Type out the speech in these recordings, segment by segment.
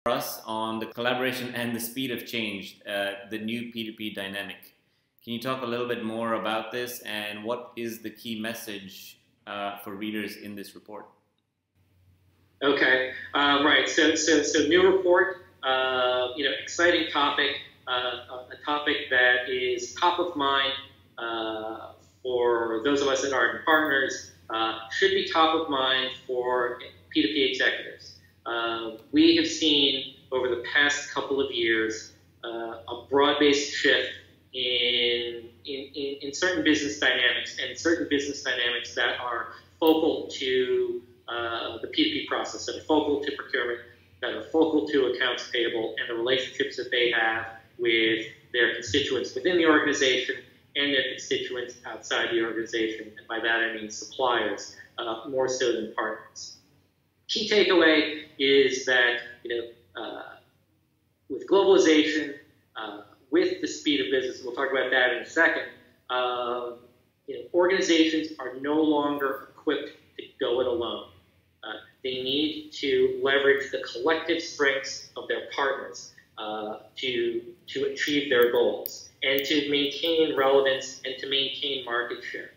us on the collaboration and the speed of change, the new P2P dynamic. Can you talk a little bit more about this and what is the key message for readers in this report? Okay, right. So new report. Exciting topic. A topic that is top of mind for those of us that are partners. Should be top of mind for P2P executives. We have seen over the past couple of years a broad-based shift in certain business dynamics that are focal to the P2P process, that are focal to procurement, that are focal to accounts payable, and the relationships that they have with their constituents within the organization and their constituents outside the organization. And by that I mean suppliers, more so than partners. Key takeaway is that with globalization, with the speed of business, we'll talk about that in a second, organizations are no longer equipped to go it alone. They need to leverage the collective strengths of their partners to achieve their goals and to maintain relevance and to maintain market share.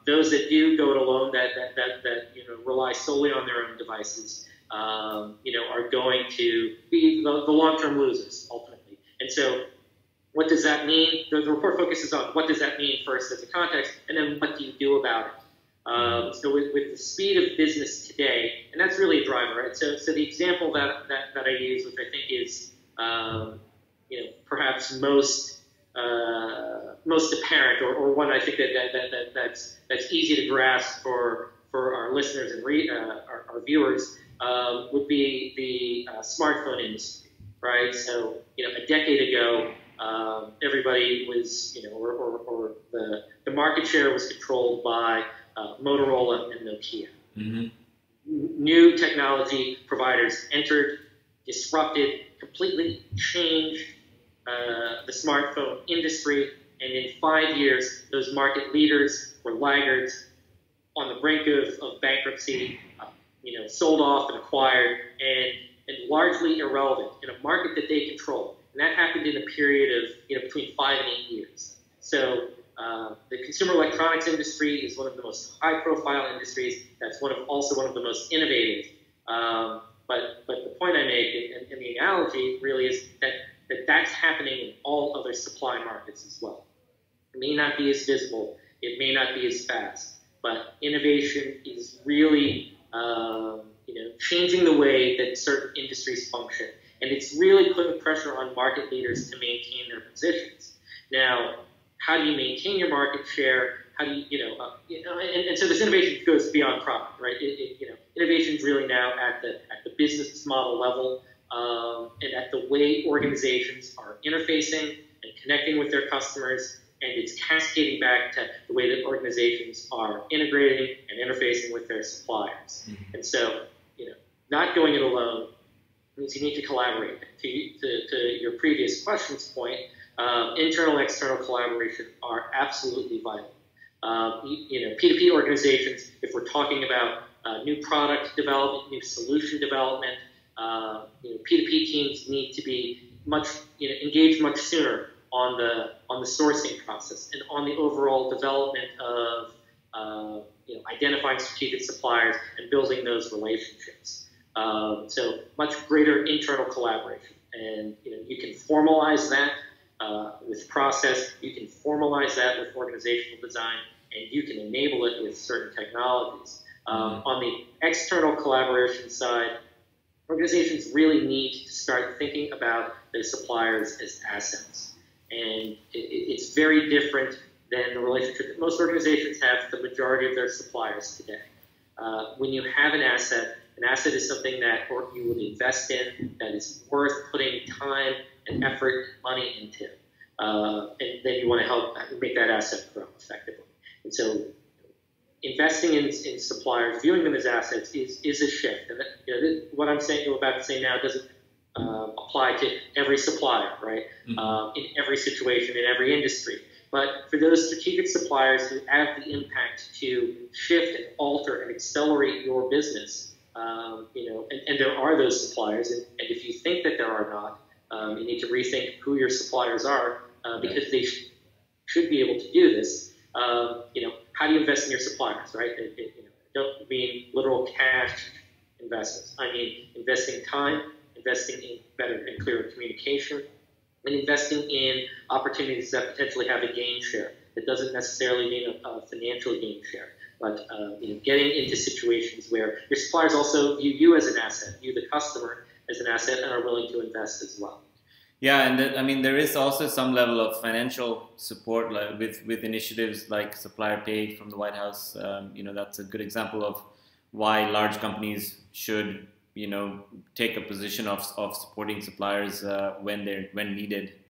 Those that do go it alone, that rely solely on their own devices, are going to be the long-term losers ultimately. And so, what does that mean? The report focuses on what does that mean first as a context, and then what do you do about it? So with the speed of business today, and that's really a driver, right? So the example that I use, which I think is perhaps most apparent, or one I think that's easy to grasp for our listeners and our viewers, would be the smartphone industry, right? So a decade ago, everybody was or the market share was controlled by Motorola and Nokia. Mm-hmm. New technology providers entered, disrupted, completely changed the smartphone industry, and in 5 years, those market leaders were laggards on the brink of bankruptcy, sold off and acquired, and largely irrelevant in a market that they control. And that happened in a period of between 5 and 8 years. So the consumer electronics industry is one of the most high-profile industries. That's also one of the most innovative. But the point I make, and the analogy really is that's happening in all other supply markets as well. It may not be as visible. It may not be as fast. But innovation is really changing the way that certain industries function. And it's really putting pressure on market leaders to maintain their positions. Now, how do you maintain your market share? How do and so this innovation goes beyond product, right? Innovation is really now at the business model level, and at the way organizations are interfacing and connecting with their customers, and it's cascading back to the way that organizations are integrating and interfacing with their suppliers. Mm-hmm. And so, not going it alone means you need to collaborate. To your previous question's point, internal and external collaboration are absolutely vital. P2P organizations, if we're talking about new product development, new solution development, P2P teams need to be engaged much sooner on the sourcing process and on the overall development of identifying strategic suppliers and building those relationships. So much greater internal collaboration, and you can formalize that with process, you can formalize that with organizational design, and you can enable it with certain technologies. On the external collaboration side, organizations really need to start thinking about their suppliers as assets, and it's very different than the relationship that most organizations have with the majority of their suppliers today. When you have an asset is something that you would invest in, that is worth putting time and effort and money into. And then you want to help make that asset grow effectively. And so investing in suppliers, viewing them as assets is a shift. And what I'm about to say now doesn't apply to every supplier, right? Mm-hmm. In every situation, in every industry. But for those strategic suppliers who have the impact to shift and alter and accelerate your business, And there are those suppliers, and if you think that there are not, you need to rethink who your suppliers are, because they should be able to do this. How do you invest in your suppliers, right? Don't mean literal cash investments. I mean investing time, investing in better and clearer communication, and investing in opportunities that potentially have a gain share. It doesn't necessarily mean a financial gain share, but getting into situations where your suppliers also view you as an asset, view the customer as an asset, and are willing to invest as well. Yeah, and there is also some level of financial support, like with initiatives like supplier pay from the White House. That's a good example of why large companies should take a position of supporting suppliers when needed.